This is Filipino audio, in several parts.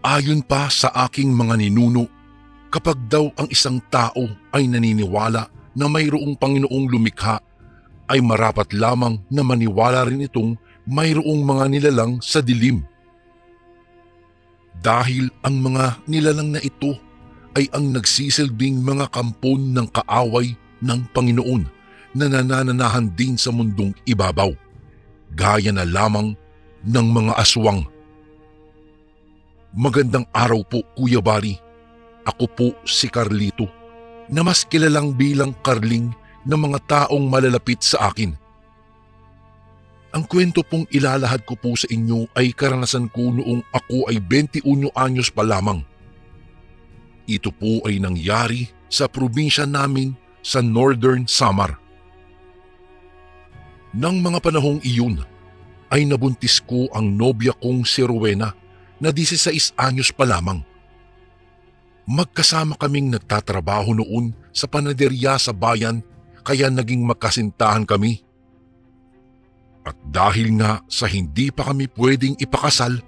Ayon pa sa aking mga ninuno, kapag daw ang isang tao ay naniniwala na mayroong Panginoong lumikha, ay marapat lamang na maniwala rin itong mayroong mga nilalang sa dilim. Dahil ang mga nilalang na ito ay ang nagsisilbing mga kampon ng kaaway ng Panginoon na nanananahan din sa mundong ibabaw, gaya na lamang ng mga aswang. Magandang araw po, Kuya Bari. Ako po si Carlito, na mas kilalang bilang Carling ng mga taong malalapit sa akin. Ang kwento pong ilalahad ko po sa inyo ay karanasan ko noong ako ay 21 anyos pa lamang. Ito po ay nangyari sa probinsya namin sa Northern Samar. Nang mga panahong iyon, ay nabuntis ko ang nobya kong si Rowena na 16 anyos pa lamang. Magkasama kaming nagtatrabaho noon sa panaderya sa bayan, kaya naging magkasintahan kami. At dahil nga sa hindi pa kami pwedeng ipakasal,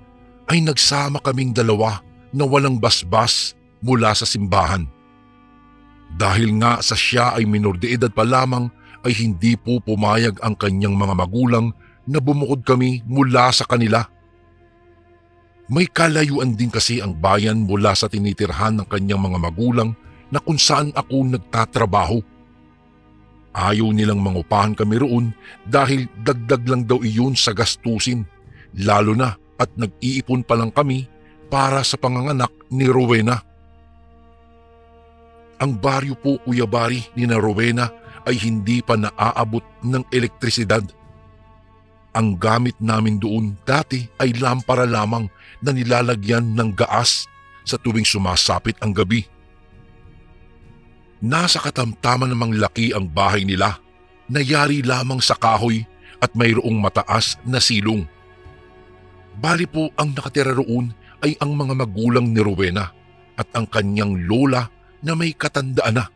ay nagsama kaming dalawa na walang basbas mula sa simbahan. Dahil nga sa siya ay minor de edad pa lamang, ay hindi po pumayag ang kanyang mga magulang na bumukod kami mula sa kanila. May kalayuan din kasi ang bayan mula sa tinitirhan ng kanyang mga magulang na kung saan ako nagtatrabaho. Ayaw nilang mangupahan kami roon dahil dagdag lang daw iyon sa gastusin, lalo na at nag-iipon pa lang kami para sa panganganak ni Rowena. Ang baryo po, Kuya Bari, ni na Rowena ay hindi pa naaabot ng elektrisidad. Ang gamit namin doon dati ay lampara lamang na nilalagyan ng gaas sa tuwing sumasapit ang gabi. Nasa katamtaman namang laki ang bahay nila, nayari lamang sa kahoy at mayroong mataas na silong. Bali po ang nakatira roon ay ang mga magulang ni Rowena at ang kanyang lola na may katandaan na.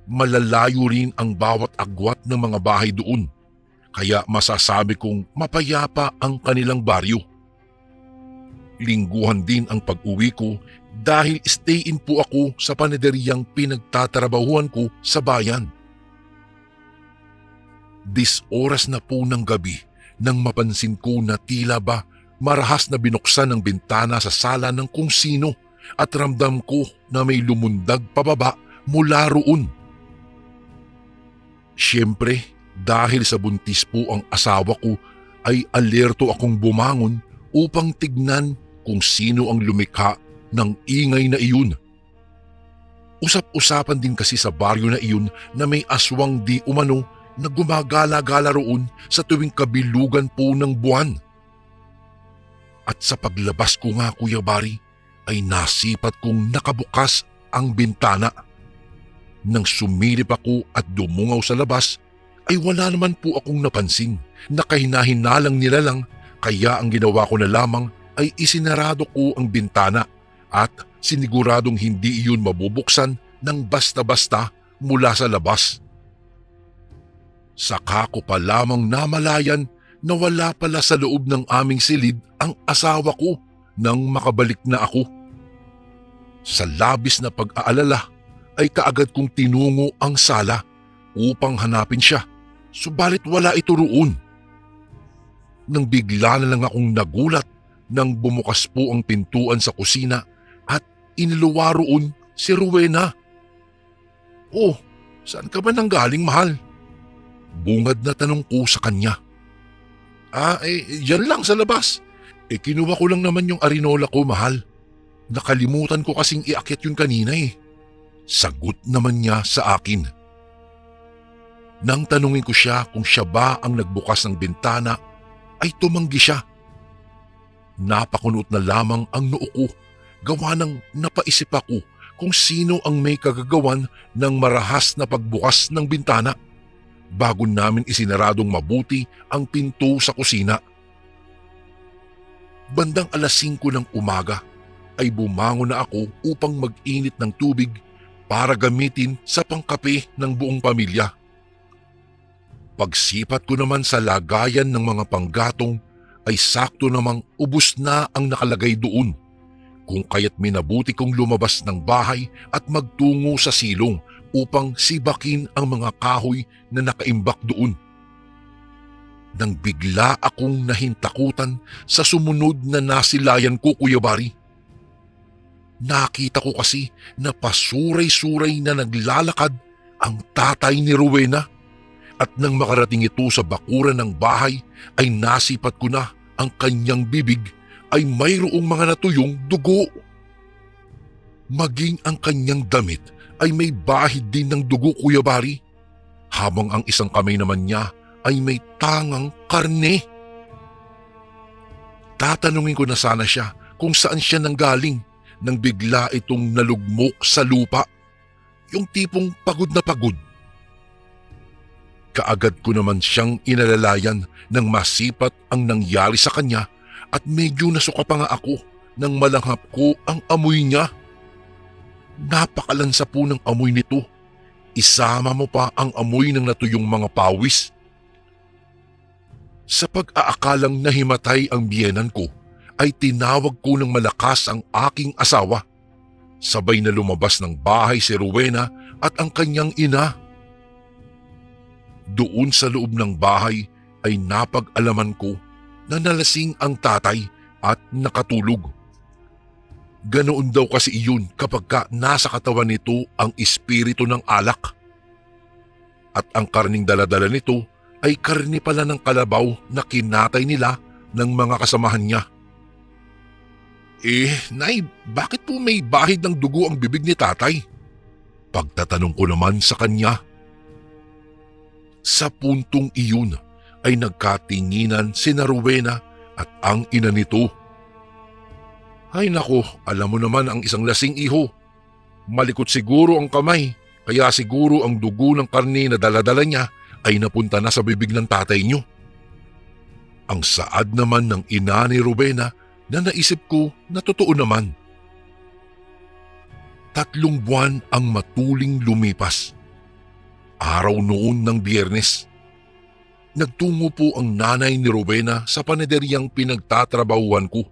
Malalayo rin ang bawat agwat ng mga bahay doon, kaya masasabi kong mapayapa ang kanilang baryo. Lingguhan din ang pag-uwi ko dahil stay-in po ako sa panaderyang pinagtatrabahuan ko sa bayan. 10 oras na po ng gabi nang mapansin ko na tila ba marahas na binuksan ang bintana sa sala ng kung sino at ramdam ko na may lumundag pababa mula roon. Siyempre, dahil sa buntis po ang asawa ko ay alerto akong bumangon upang tignan kung sino ang lumikha ng ingay na iyon. Usap-usapan din kasi sa baryo na iyon na may aswang di umano na gumagala-gala roon sa tuwing kabilugan po ng buwan. At sa paglabas ko nga, Kuya Bari, ay nasipat kong nakabukas ang bintana. Nang sumilip ako at dumungaw sa labas, ay wala naman po akong napansin na kahina-hinalang nilalang, kaya ang ginawa ko na lamang ay isinarado ko ang bintana at siniguradong hindi iyon mabubuksan ng basta-basta mula sa labas. Saka ko pa lamang namalayan na wala pala sa loob ng aming silid ang asawa ko nang makabalik na ako. Sa labis na pag-aalala ay kaagad kong tinungo ang sala upang hanapin siya, subalit wala ito roon. Nang bigla na lang akong nagulat nang bumukas po ang pintuan sa kusina at iniluwa roon si Rowena. "Oh, saan ka ba nanggaling, mahal?" Bungad na tanong ko sa kanya. Yan lang sa labas. Kinuha ko lang naman yung arinola ko, mahal. Nakalimutan ko kasing iakyat yun kanina eh. Sagot naman niya sa akin. Nang tanungin ko siya kung siya ba ang nagbukas ng bintana, ay tumanggi siya. Napakunot na lamang ang noo ko, gawa ng napaisip ako kung sino ang may kagagawan ng marahas na pagbukas ng bintana bago namin isinaradong mabuti ang pinto sa kusina. Bandang 5:00 ng umaga ay bumangon na ako upang mag-init ng tubig para gamitin sa pangkape ng buong pamilya. Pagsipat ko naman sa lagayan ng mga panggatong ay sakto namang ubos na ang nakalagay doon, kung kaya't minabuti kong lumabas ng bahay at magtungo sa silong upang sibakin ang mga kahoy na nakaimbak doon. Nang bigla akong nahintakutan sa sumunod na nasilayan ko, Kuya Bari. Nakita ko kasi na pasuray-suray na naglalakad ang tatay ni Rowena, at nang makarating ito sa bakuran ng bahay ay nasipat ko na ang kanyang bibig ay mayroong mga natuyong dugo. Maging ang kanyang damit ay may bahid din ng dugo, Kuya Bari, habang ang isang kamay naman niya ay may tangang karne. Tatanungin ko na sana siya kung saan siya nanggaling nang bigla itong nalugmok sa lupa, yung tipong pagod na pagod. Kaagad ko naman siyang inalalayan nang masipat ang nangyari sa kanya at medyo nasuka pa nga ako nang malanghap ko ang amoy niya. Napakalansa po ng amoy nito. Isama mo pa ang amoy ng natuyong mga pawis. Sa pag-aakalang nahimatay ang biyenan ko, ay tinawag ko ng malakas ang aking asawa. Sabay na lumabas ng bahay si Rowena at ang kanyang ina. Doon sa loob ng bahay ay napag-alaman ko na nalasing ang tatay at nakatulog. Ganoon daw kasi iyon kapag nasa katawan nito ang espiritu ng alak. At ang karning daladala nito ay karni pala ng kalabaw na kinatay nila ng mga kasamahan niya. Nay, bakit po may bahid ng dugo ang bibig ni tatay? Pagtatanong ko naman sa kanya. Sa puntong iyon ay nagkatinginan sina Rowena at ang ina nito. Ay nako, alam mo naman ang isang lasing iho. Malikot siguro ang kamay, kaya siguro ang dugo ng karne na daladala niya ay napunta na sa bibig ng tatay niyo. Ang saad naman ng ina ni Rowena na naisip ko na totoo naman. 3 buwan ang matuling lumipas. Araw noon ng Biyernes. Nagtungo po ang nanay ni Rowena sa panaderyang pinagtatrabahuan ko.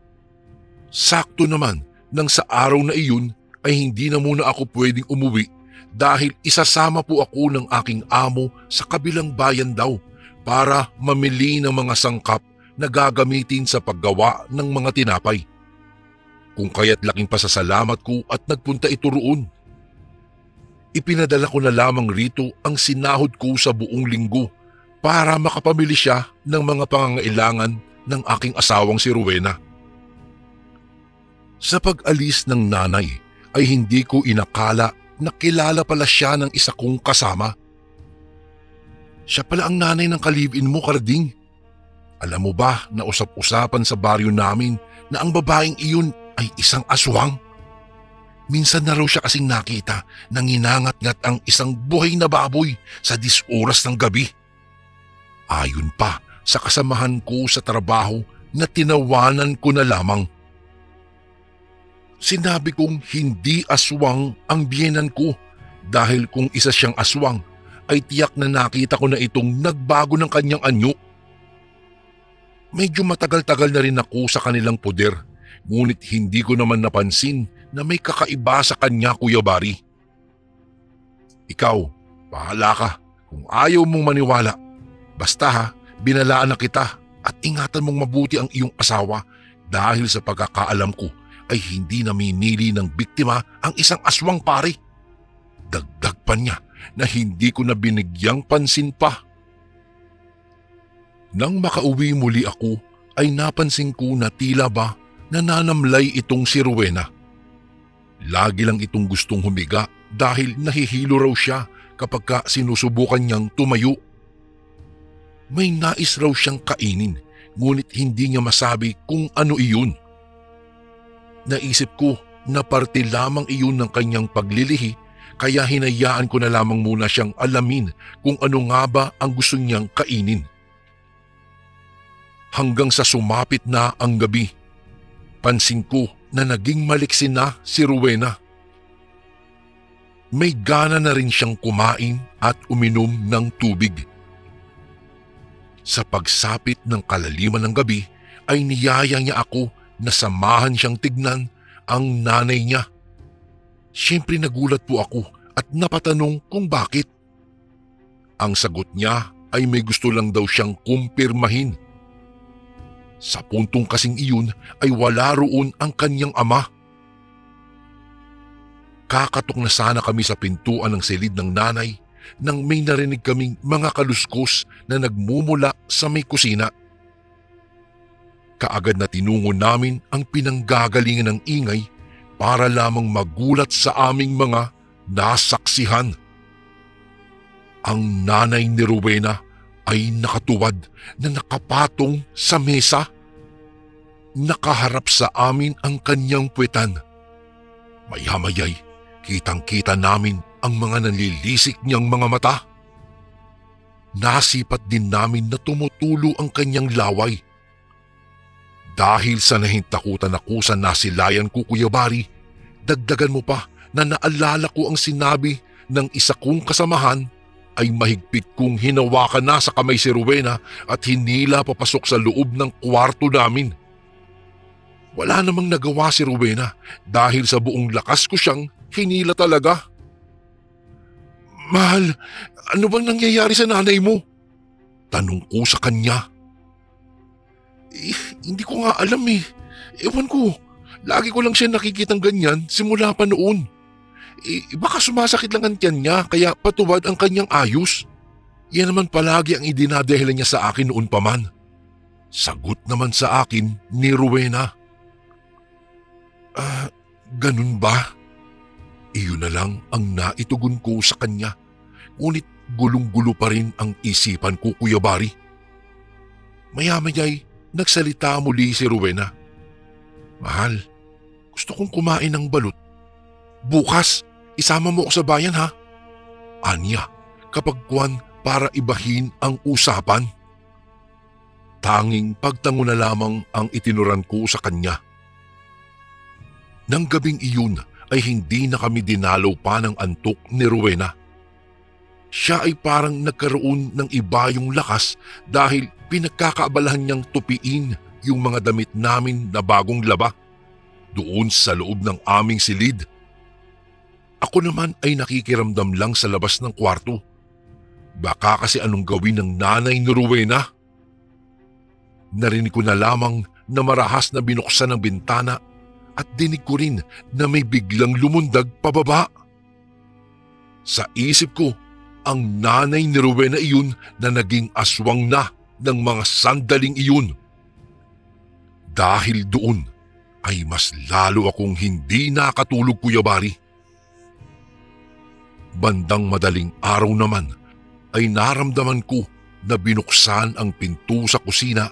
Sakto naman nang sa araw na iyon ay hindi na muna ako pwedeng umuwi dahil isasama po ako ng aking amo sa kabilang bayan daw para mamili ng mga sangkap na gagamitin sa paggawa ng mga tinapay. Kung kaya't laking pasasalamat ko at nagpunta ito roon. Ipinadala ko na lamang rito ang sinahod ko sa buong linggo para makapamili siya ng mga pangangailangan ng aking asawang si Rowena. Sa pag-alis ng nanay ay hindi ko inakala na kilala pala siya ng isa kong kasama. Siya pala ang nanay ng kalibin mo, Karding. Alam mo ba na usap-usapan sa baryo namin na ang babaeng iyon ay isang aswang? Minsan na raw siya kasing nakita nang inangat-ngat ang isang buhay na baboy sa 10 oras ng gabi. Ayon pa sa kasamahan ko sa trabaho na tinawanan ko na lamang. Sinabi kong hindi aswang ang biyenan ko dahil kung isa siyang aswang ay tiyak na nakita ko na itong nagbago ng kanyang anyo. Medyo matagal-tagal na rin ako sa kanilang poder, ngunit hindi ko naman napansin na may kakaiba sa kanya, Kuya Bari. Ikaw, bahala ka kung ayaw mong maniwala. Basta binalaan na kita at ingatan mong mabuti ang iyong asawa dahil sa pagkakaalam ko ay hindi naminili ng biktima ang isang aswang, pare. Dagdag pa niya na hindi ko na binigyang pansin pa. Nang makauwi muli ako ay napansin ko na tila ba nananamlay itong si Rowena. Lagi lang itong gustong humiga dahil nahihilo raw siya kapag sinusubukan niyang tumayo. May nais raw siyang kainin ngunit hindi niya masabi kung ano iyon. Naisip ko na parte lamang iyon ng kanyang paglilihi kaya hinayaan ko na lamang muna siyang alamin kung ano nga ba ang gusto niyang kainin. Hanggang sa sumapit na ang gabi, pansin ko na naging maliksin na si Rowena. May gana na rin siyang kumain at uminom ng tubig. Sa pagsapit ng kalaliman ng gabi ay niyaya niya ako na samahan siyang tignan ang nanay niya. Siyempre nagulat po ako at napatanong kung bakit. Ang sagot niya ay may gusto lang daw siyang kumpirmahin. Sa puntong kasing iyon ay wala roon ang kanyang ama. Kakatok na sana kami sa pintuan ng silid ng nanay nang may narinig kaming mga kaluskos na nagmumula sa may kusina. Kaagad na tinungo namin ang pinanggagalingan ng ingay para lamang magulat sa aming mga nasaksihan. Ang nanay ni Rowena ay nakatuwad na nakapatong sa mesa. Nakaharap sa amin ang kanyang puwetan. Maya-maya'y kitang-kita namin ang mga nanlilisik niyang mga mata. Nasipat din namin na tumutulo ang kanyang laway. Dahil sa nahintakutan ako sa nasilayan ko, Kuya Bari, dagdagan mo pa na naalala ko ang sinabi ng isa kong kasamahan ay mahigpit kong hinawakan na sa kamay si Rowena at hinila papasok sa loob ng kwarto namin. Wala namang nagawa si Rowena dahil sa buong lakas ko siyang hinila talaga. Mahal, ano bang nangyayari sa nanay mo? Tanong ko sa kanya. Hindi ko nga alam eh. Ewan ko, lagi ko lang siya nakikitang ganyan simula pa noon. Baka sumasakit lang ang tiyan niya kaya patuwad ang kanyang ayos. Yan naman palagi ang idinadahilan niya sa akin noon pa man. Sagot naman sa akin ni Rowena. Ganun ba? Iyon na lang ang naitugon ko sa kanya. Ngunit gulong-gulo pa rin ang isipan ko, Kuya Bari. Maya-maya'y nagsalita muli si Rowena. Mahal, gusto kong kumain ng balut. Bukas, isama mo ako sa bayan ha? Anya, kapag kuwan para ibahin ang usapan. Tanging pagtango na lamang ang itinuran ko sa kanya. Nang gabing iyon ay hindi na kami dinalaw pa ng antok ni Rowena. Siya ay parang nagkaroon ng iba yung lakas dahil pinagkakaabalahan niyang tupiin yung mga damit namin na bagong laba doon sa loob ng aming silid. Ako naman ay nakikiramdam lang sa labas ng kwarto. Baka kasi anong gawin ng nanay ni Rowena? Narinig ko na lamang na marahas na binuksan ng bintana at dinig ko rin na may biglang lumundag pababa. Sa isip ko, ang nanay ni Rowena iyon na naging aswang na ng mga sandaling iyon. Dahil doon ay mas lalo akong hindi nakatulog, Kuya Bari. Bandang madaling araw naman ay naramdaman ko na binuksan ang pinto sa kusina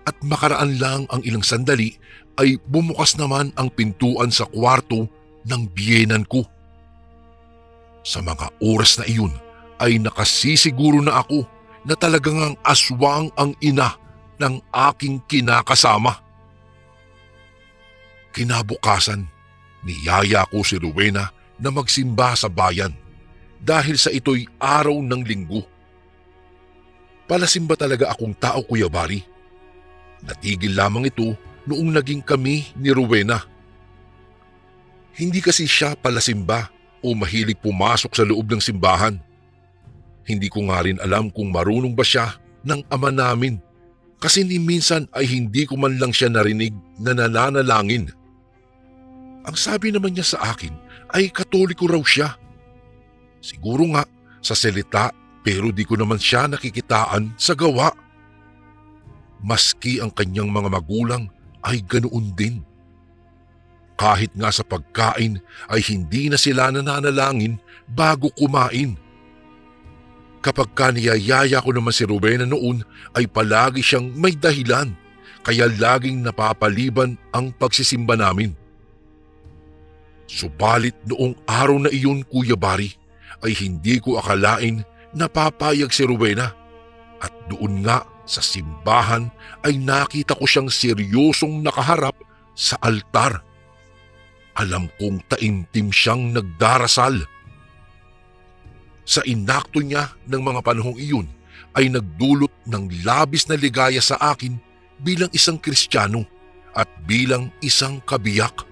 at makaraan lang ang ilang sandali ay bumukas naman ang pintuan sa kwarto ng biyenan ko. Sa mga oras na iyon ay nakasisiguro na ako na talagang ang aswang ang ina ng aking kinakasama. Kinabukasan, niyaya ko si Rowena na magsimba sa bayan dahil sa ito'y araw ng linggo. Palasimba talaga akong tao, Kuya Bari. Natigil lamang ito noong naging kami ni Rowena. Hindi kasi siya palasimba o mahilig pumasok sa loob ng simbahan. Hindi ko nga rin alam kung marunong ba siya ng ama namin kasi ni minsan ay hindi ko man lang siya narinig na nananalangin. Ang sabi naman niya sa akin ay Katoliko raw siya. Siguro nga sa salita pero di ko naman siya nakikitaan sa gawa. Maski ang kanyang mga magulang ay ganoon din. Kahit nga sa pagkain ay hindi na sila nananalangin bago kumain. Kapag kaniyayaya ko naman si Rowena noon ay palagi siyang may dahilan kaya laging napapaliban ang pagsisimba namin. Subalit noong araw na iyon, Kuya Bari, ay hindi ko akalain na papayag si Rowena at doon nga sa simbahan ay nakita ko siyang seryosong nakaharap sa altar. Alam kong taimtim siyang nagdarasal. Sa inakto niya ng mga panahong iyon ay nagdulot ng labis na ligaya sa akin bilang isang Kristiyano at bilang isang kabiyak.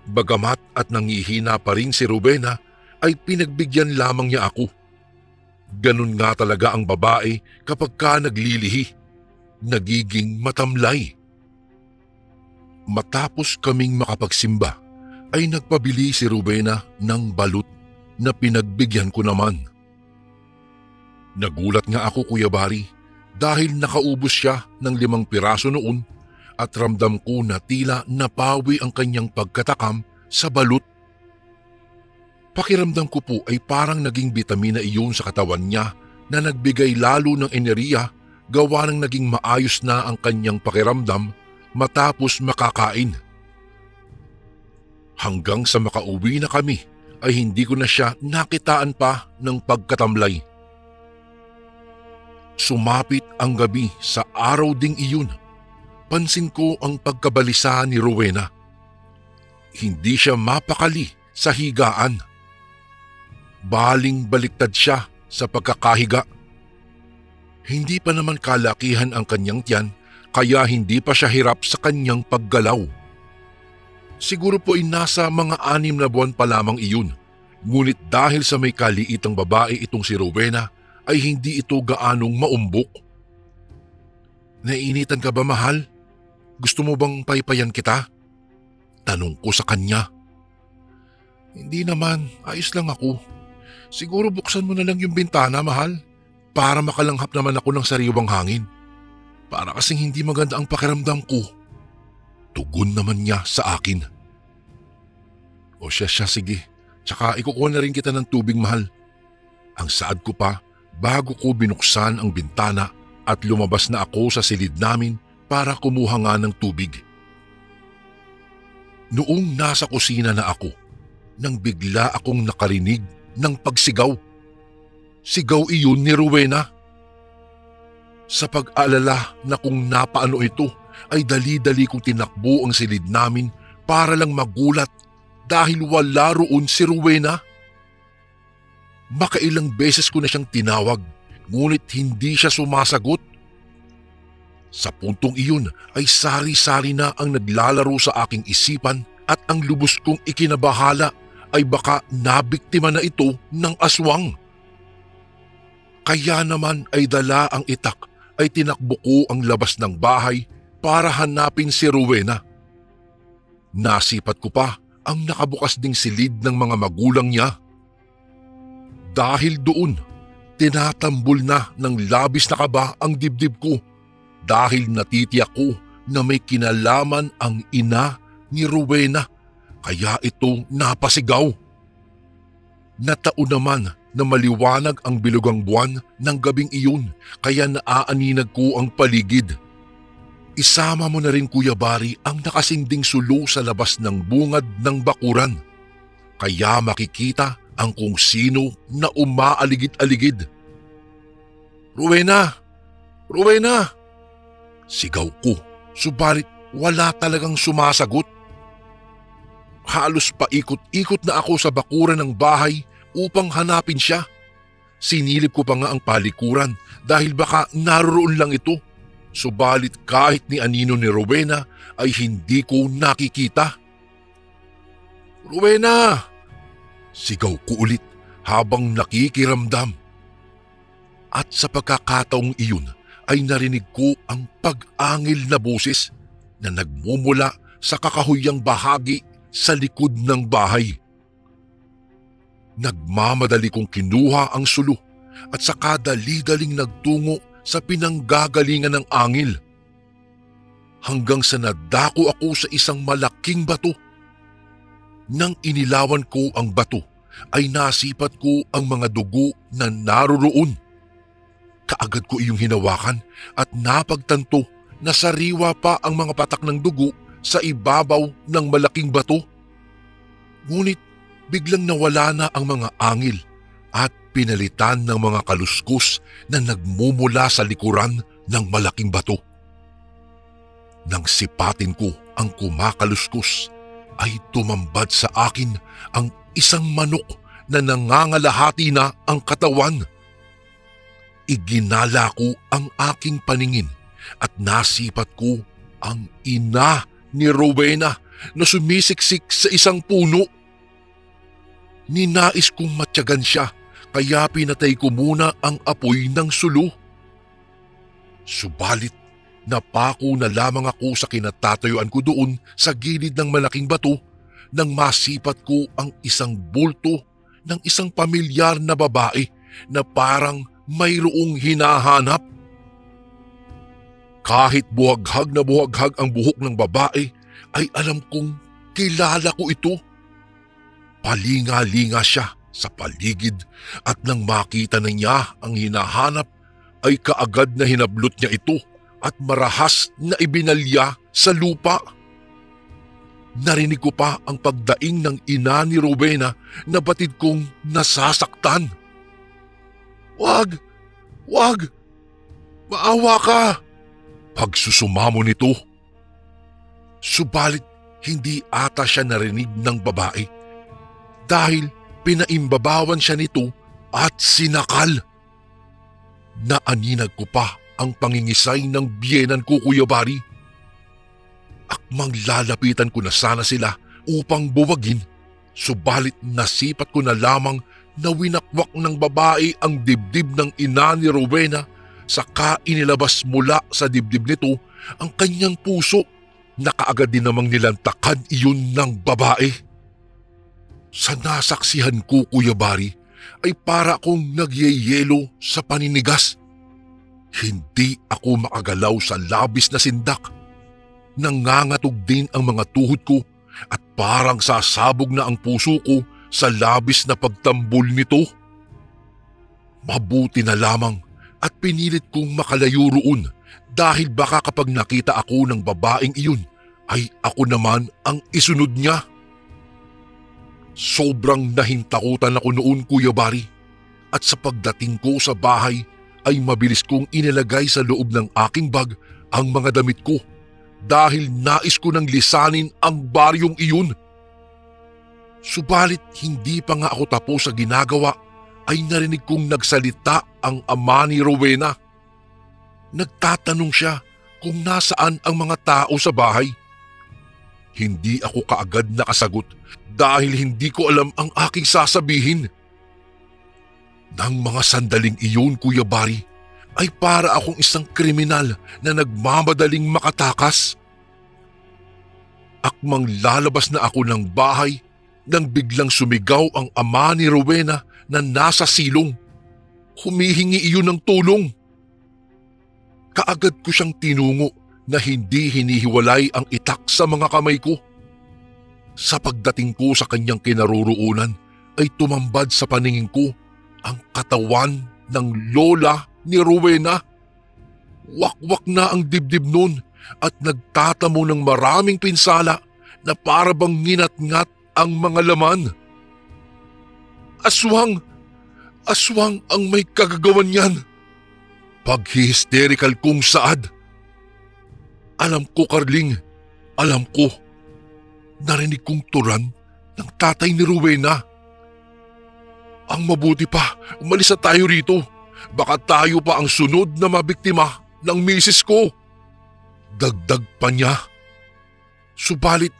Bagamat at nangihina pa rin si Rowena ay pinagbigyan lamang niya ako. Ganun nga talaga ang babae kapag ka naglilihi, nagiging matamlay. Matapos kaming makapagsimba ay nagpabili si Rowena ng balut na pinagbigyan ko naman. Nagulat nga ako, Kuya Bari, dahil nakaubos siya ng 5 piraso noon at ramdam ko na tila napawi ang kanyang pagkatakam sa balut. Pakiramdam ko po ay parang naging bitamina iyon sa katawan niya na nagbigay lalo ng enerhiya gawa ng naging maayos na ang kanyang pakiramdam matapos makakain. Hanggang sa makauwi na kami ay hindi ko na siya nakitaan pa ng pagkatamlay. Sumapit ang gabi sa araw ding iyon. Pansin ko ang pagkabalisa ni Rowena. Hindi siya mapakali sa higaan. Baling baliktad siya sa pagkakahiga. Hindi pa naman kalakihan ang kanyang tiyan kaya hindi pa siya hirap sa kanyang paggalaw. Siguro po ay nasa mga 6 na buwan pa lamang iyon. Ngunit dahil sa may kaliitang babae itong si Rowena ay hindi ito gaanong maumbok. Naiinitan ka ba, mahal? Gusto mo bang paypayan kita? Tanong ko sa kanya. Hindi naman, ayos lang ako. Siguro buksan mo na lang yung bintana, mahal, para makalanghap naman ako ng sariwang hangin. Para kasing hindi maganda ang pakiramdam ko. Tugon naman niya sa akin. O siya, sige. Tsaka ikukuha na rin kita ng tubig, mahal. Ang saad ko pa bago ko binuksan ang bintana at lumabas na ako sa silid namin para kumuha nga ng tubig. Noong nasa kusina na ako, nang bigla akong nakarinig ng pagsigaw. Sigaw iyon ni Rowena. Sa pag-alala na kung napaano ito, ay dali-dali kong tinakbo ang silid namin para lang magulat dahil wala roon si Rowena. Makailang beses ko na siyang tinawag, ngunit hindi siya sumasagot. Sa puntong iyon ay sari-sari na ang naglalaro sa aking isipan at ang lubos kong ikinabahala ay baka nabiktima na ito ng aswang. Kaya naman ay dala ang itak ay tinakbo ko ang labas ng bahay para hanapin si Rowena. Nasipat ko pa ang nakabukas ding silid ng mga magulang niya. Dahil doon, tinatambol na ng labis na kaba ang dibdib ko dahil natitiyak ko na may kinalaman ang ina ni Rowena kaya ito napasigaw. Nataon naman na maliwanag ang bilugang buwan ng gabing iyon kaya naaaninag ko ang paligid. Isama mo na rin, Kuya Bari, ang nakasinding sulo sa labas ng bungad ng bakuran. Kaya makikita ang kung sino na umaaligid-aligid. Rowena! Rowena! Sigaw ko, subalit wala talagang sumasagot. Halos paikot-ikot na ako sa bakuran ng bahay upang hanapin siya. Sinilip ko pa nga ang palikuran dahil baka naroon lang ito. Subalit kahit ni anino ni Rowena ay hindi ko nakikita. Rowena! Sigaw ko ulit habang nakikiramdam. At sa pagkakataong iyon ay narinig ko ang pag-angil na boses na nagmumula sa kakahuyang bahagi sa likod ng bahay. Nagmamadali kong kinuha ang sulo at saka dali-daling nagtungo sa pinanggagalingan ng angil. Hanggang sa nadako ako sa isang malaking bato. Nang inilawan ko ang bato, ay nasipat ko ang mga dugo na naroroon. Kaagad ko iyong hinawakan at napagtanto na sariwa pa ang mga patak ng dugo sa ibabaw ng malaking bato. Ngunit biglang nawala na ang mga angil at pinalitan ng mga kaluskos na nagmumula sa likuran ng malaking bato. Nang sipatin ko ang kumakaluskos, ay tumambad sa akin ang isang manok na nangangalahati na ang katawan. Iginala ko ang aking paningin at nasipat ko ang ina ni Rowena na sumisiksik sa isang puno. Ninais kong matyagan siya kaya pinatay ko muna ang apoy ng sulo. Subalit napako na lamang ako sa kinatatayuan ko doon sa gilid ng malaking bato nang masipat ko ang isang bulto ng isang pamilyar na babae na parang mayroong hinahanap. Kahit buhaghag na buhaghag ang buhok ng babae, ay alam kong kilala ko ito. Palinga-linga siya sa paligid at nang makita na niya ang hinahanap, ay kaagad na hinablot niya ito at marahas na ibinalya sa lupa. Narinig ko pa ang pagdaing ng ina ni Rowena na batid kong nasasaktan. "Wag! Wag! Maawa ka!" Pagsusumamo nito. Subalit hindi ata siya narinig ng babae dahil pinaimbabawan siya nito at sinakal. Naaninag ko pa ang pangingisay ng biyenan ko, Kuya Bari. Akmang lalapitan ko na sana sila upang buwagin, subalit nasipat ko na lamang na winakwak ng babae ang dibdib ng ina ni Rowena, saka inilabas mula sa dibdib nito ang kanyang puso na kaagad din namang nilantakan iyon ng babae. Sa nasaksihan ko, Kuya Bari, ay para akong nagyeyelo sa paninigas. Hindi ako makagalaw sa labis na sindak. Nangangatog din ang mga tuhod ko at parang sasabog na ang puso ko sa labis na pagtambol nito. Mabuti na lamang at pinilit kong makalayo roon dahil baka kapag nakita ako ng babaeng iyon ay ako naman ang isunod niya. Sobrang nahintakutan ako noon, Kuya Bari, at sa pagdating ko sa bahay ay mabilis kong inilagay sa loob ng aking bag ang mga damit ko dahil nais ko nang lisanin ang baryong iyon. Subalit hindi pa nga ako tapos sa ginagawa ay narinig kong nagsalita ang ama ni Rowena. Nagtatanong siya kung nasaan ang mga tao sa bahay. Hindi ako kaagad nakasagot dahil hindi ko alam ang aking sasabihin. Nang mga sandaling iyon, Kuya Bari, ay para akong isang kriminal na nagmamadaling makatakas. Akmang lalabas na ako ng bahay nang biglang sumigaw ang ama ni Rowena na nasa silong. Humihingi iyon ng tulong. Kaagad ko siyang tinungo na hindi hinihiwalay ang itak sa mga kamay ko. Sa pagdating ko sa kanyang kinaroroonan ay tumambad sa paningin ko ang katawan ng lola ni Rowena. Wakwak na ang dibdib nun at nagtatamo ng maraming pinsala na para bang nginat-ngat ang mga laman. Aswang! Aswang ang may kagagawan yan! Paghihisterikal kong saad. Alam ko, Carling, alam ko. Narinig kong turan ng tatay ni Rowena. Ang mabuti pa, umalis na tayo rito. Baka tayo pa ang sunod na mabiktima ng misis ko. Dagdag pa niya. Subalit,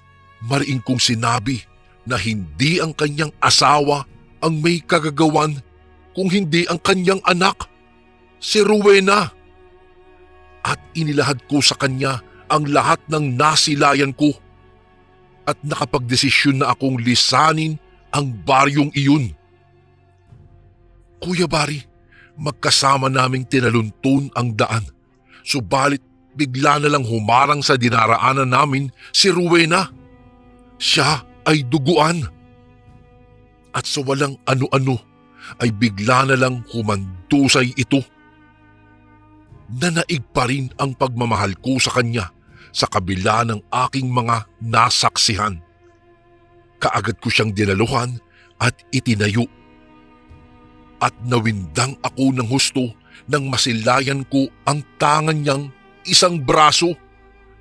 mariing kong sinabi na hindi ang kanyang asawa ang may kagagawan kung hindi ang kanyang anak, si Rowena. At inilahad ko sa kanya ang lahat ng nasilayan ko. At nakapagdesisyon na akong lisanin ang baryong iyon. Kuya Bari, magkasama naming tinaluntun ang daan. Subalit bigla na lang humarang sa dinaraanan namin si Rowena. Siya ay duguan. At sa walang ano-ano ay bigla na lang humandusay ito. Nanaig pa rin ang pagmamahal ko sa kanya sa kabila ng aking mga nasaksihan. Kaagad ko siyang dinaluhan at itinayo. At nawindang ako ng husto nang masilayan ko ang tangan niyang isang braso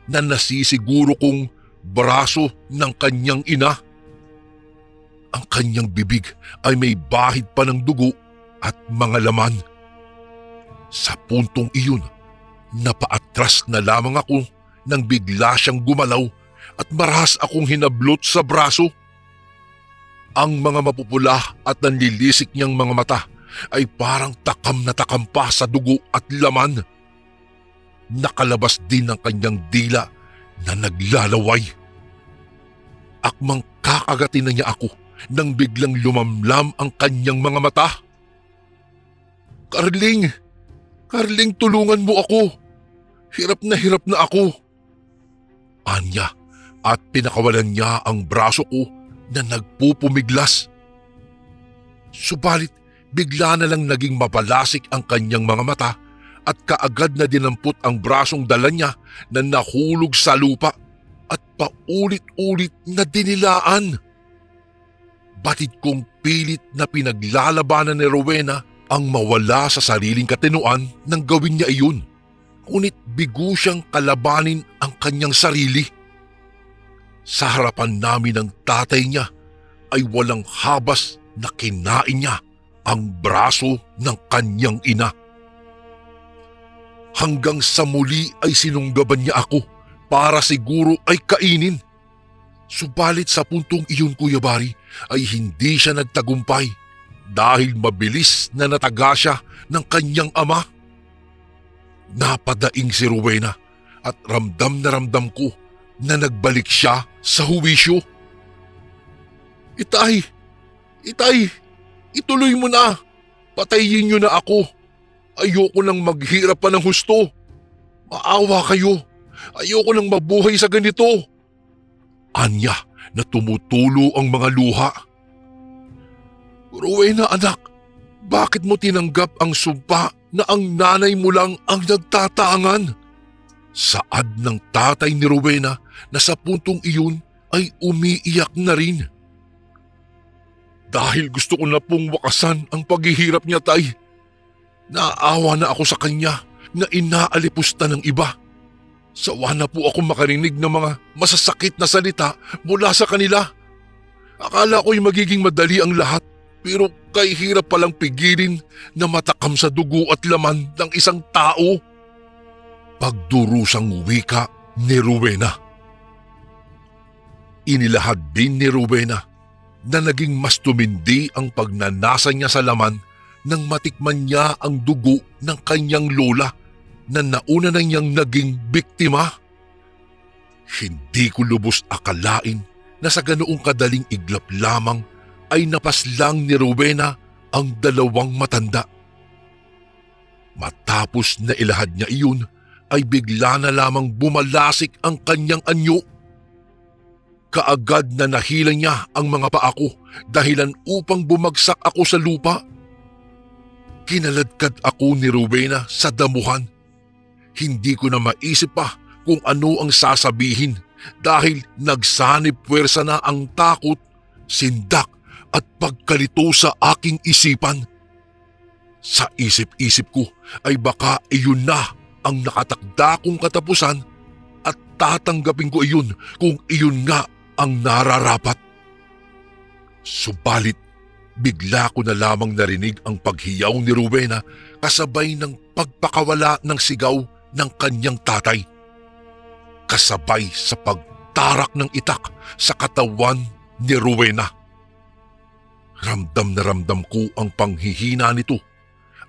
na nasisiguro kong braso ng kanyang ina. Ang kanyang bibig ay may bahid pa ng dugo at mga laman. Sa puntong iyon, Napaatras na lamang ako nang bigla siyang gumalaw at marahas akong hinablot sa braso. Ang mga mapupula at nanlilisik niyang mga mata ay parang takam na takam pa sa dugo at laman. Nakalabas din ang kanyang dila na naglalaway. Akmang kakagatin na niya ako nang biglang lumamlam ang kanyang mga mata. "Carling! Carling, tulungan mo ako! Hirap na ako!" Anya, at pinakawalan niya ang braso ko na nagpupumiglas. Subalit bigla na lang naging mabalasik ang kanyang mga mata at kaagad na dinampot ang brasong dala niya na nahulog sa lupa at paulit-ulit na dinilaan. Batid kong pilit na pinaglalabanan ni Rowena ang mawala sa sariling katinuan nang gawin niya iyon. Ngunit bigo siyang kalabanin ang kanyang sarili. Sa harapan namin ng tatay niya ay walang habas na kinain niya ang braso ng kanyang ina. Hanggang sa muli ay sinunggaban niya ako para siguro ay kainin. Subalit sa puntong iyon, Kuya Bari, ay hindi siya nagtagumpay dahil mabilis na nataga siya ng kanyang ama. Napadaing si Rowena at ramdam na ramdam ko na nagbalik siya sa huwisyo. Itay! Itay! Ituloy mo na! Patayin niyo na ako! Ayoko nang maghirap pa ng husto! Maawa kayo! Ayoko nang mabuhay sa ganito! Anya na tumutulo ang mga luha. Rowena, anak, bakit mo tinanggap ang sumpa na ang nanay mo lang ang nagtataangan? Saad ng tatay ni Rowena na sa puntong iyon ay umiiyak na rin. Dahil gusto ko na pong wakasan ang paghihirap niya, tay. Naawa na ako sa kanya na inaalipusta ng iba. Sawa na po ako makarinig ng mga masasakit na salita mula sa kanila. Akala ko'y magiging madali ang lahat, pero kay hirap palang pigilin na matakam sa dugo at laman ng isang tao. Pagdurusang wika ni Rowena. Inilahad din ni Rowena na naging mas tumindi ang pagnanasa niya sa laman nang matikman niya ang dugo ng kanyang lola na nauna na niyang naging biktima. Hindi ko lubos akalain na sa ganoong kadaling iglap lamang ay napaslang ni Rowena ang dalawang matanda. Matapos na ilahad niya iyon, ay bigla na lamang bumalasik ang kanyang anyo. Kaagad na nahila niya ang mga paa ko dahilan upang bumagsak ako sa lupa. Kinaladkad ako ni Rowena sa damuhan. Hindi ko na maisip pa kung ano ang sasabihin dahil nagsanib puwersa na ang takot, sindak at pagkalito sa aking isipan. Sa isip-isip ko ay baka iyon na ang nakatakda kong katapusan at tatanggapin ko iyon kung iyon nga ang nararapat. Subalit, bigla ko na lamang narinig ang paghiyaw ni Rowena kasabay ng pagpakawala ng sigaw ng kanyang tatay. Kasabay sa pagtarak ng itak sa katawan ni Rowena. Ramdam na ramdam ko ang panghihina nito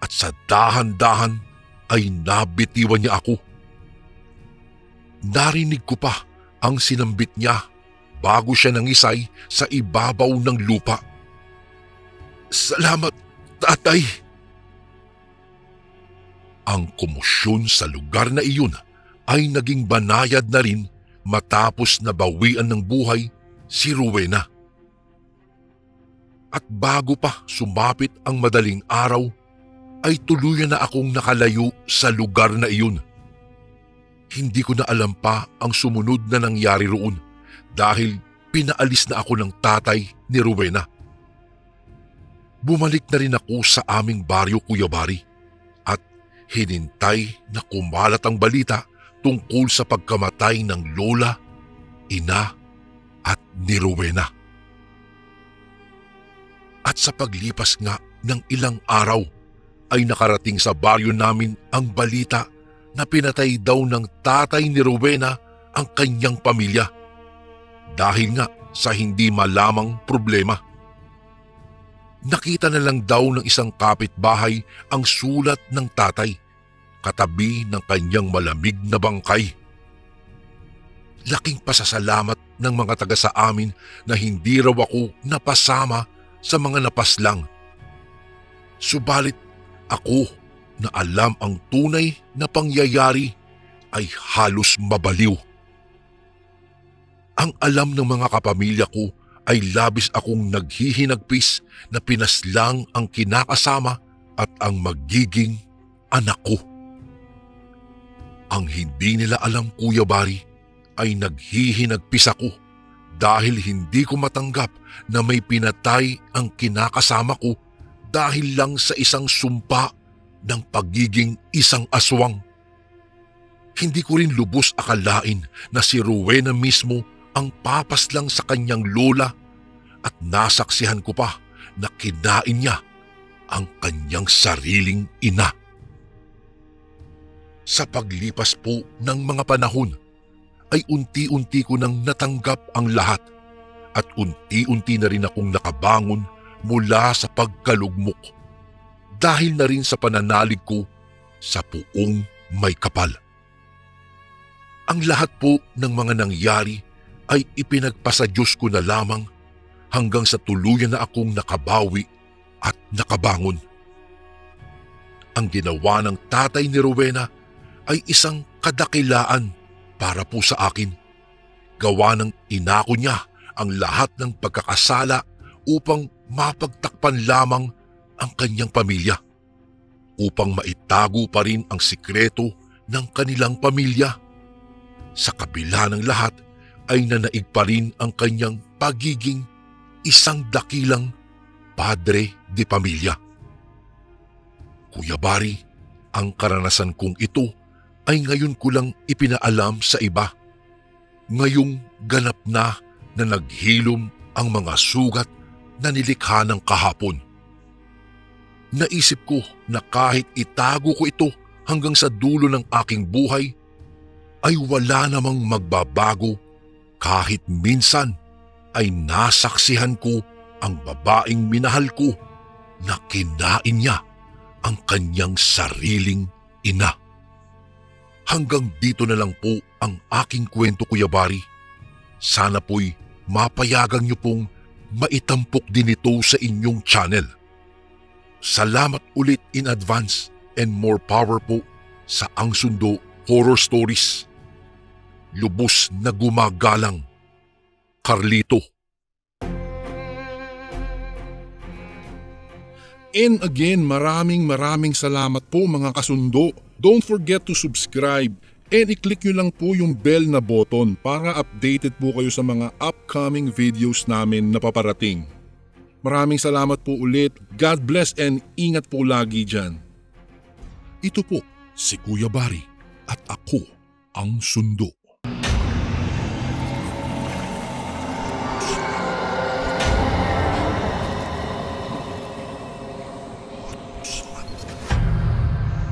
at sa dahan-dahan ay nabitiwan niya ako. Narinig ko pa ang sinambit niya bago siya nangisay sa ibabaw ng lupa. Salamat, tatay! Ang komosyon sa lugar na iyon ay naging banayad na rin matapos na bawian ng buhay si Rowena. At bago pa sumapit ang madaling araw, ay tuluyan na akong nakalayo sa lugar na iyon. Hindi ko na alam pa ang sumunod na nangyari roon dahil pinaalis na ako ng tatay ni Rowena. Bumalik na rin ako sa aming baryo, Kuya Bari, at hinintay na kumalat ang balita tungkol sa pagkamatay ng lola, ina at ni Rowena. At sa paglipas nga ng ilang araw, ay nakarating sa baryo namin ang balita na pinatay daw ng tatay ni Rowena ang kanyang pamilya dahil nga sa hindi malamang problema. Nakita na lang daw ng isang kapitbahay ang sulat ng tatay katabi ng kanyang malamig na bangkay. Laking pasasalamat ng mga taga sa amin na hindi raw ako napasama sa mga napaslang. Subalit ako na alam ang tunay na pangyayari ay halos mabaliw. Ang alam ng mga kapamilya ko ay labis akong naghihinagpis na pinaslang ang kinakasama at ang magiging anak ko. Ang hindi nila alam, Kuya Bari, ay naghihinagpis ako dahil hindi ko matanggap na may pinatay ang kinakasama ko dahil lang sa isang sumpa ng pagiging isang aswang. Hindi ko rin lubos akalain na si Rowena mismo ang papaslang sa kanyang lola at nasaksihan ko pa na kinain niya ang kanyang sariling ina. Sa paglipas po ng mga panahon ay unti-unti ko nang natanggap ang lahat at unti-unti na rin akong nakabangon mula sa pagkalugmok dahil na rin sa pananalig ko sa puong may kapal. Ang lahat po ng mga nangyari ay ipinagpasa Diyos ko na lamang hanggang sa tuluyan na akong nakabawi at nakabangon. Ang ginawa ng tatay ni Rowena ay isang kadakilaan para po sa akin. Gawa ng inako niya ang lahat ng pagkakasala upang mapagtakpan lamang ang kanyang pamilya, upang maitago pa rin ang sikreto ng kanilang pamilya. Sa kabila ng lahat ay nanaig pa rin ang kanyang pagiging isang dakilang padre de pamilya. Kuya Bari, ang karanasan kong ito ay ngayon ko lang ipinaalam sa iba. Ngayong ganap na naghilom ang mga sugat na nilikha ng kahapon. Naisip ko na kahit itago ko ito hanggang sa dulo ng aking buhay, ay wala namang magbabago kahit minsan ay nasaksihan ko ang babaeng minahal ko na kinain niya ang kanyang sariling ina. Hanggang dito na lang po ang aking kwento, Kuya Bari. Sana po'y mapayagan niyo pong maitampok din ito sa inyong channel. Salamat ulit in advance and more power po sa Ang Sundo Horror Stories. Lubos na gumagalang, Carlito. And again, maraming salamat po mga kasundo. Don't forget to subscribe and i-click nyo lang po yung bell na button para updated po kayo sa mga upcoming videos namin na paparating. Maraming salamat po ulit. God bless and ingat po lagi dyan. Ito po si Kuya Bari at ako ang Sundo.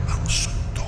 Ang Sundo.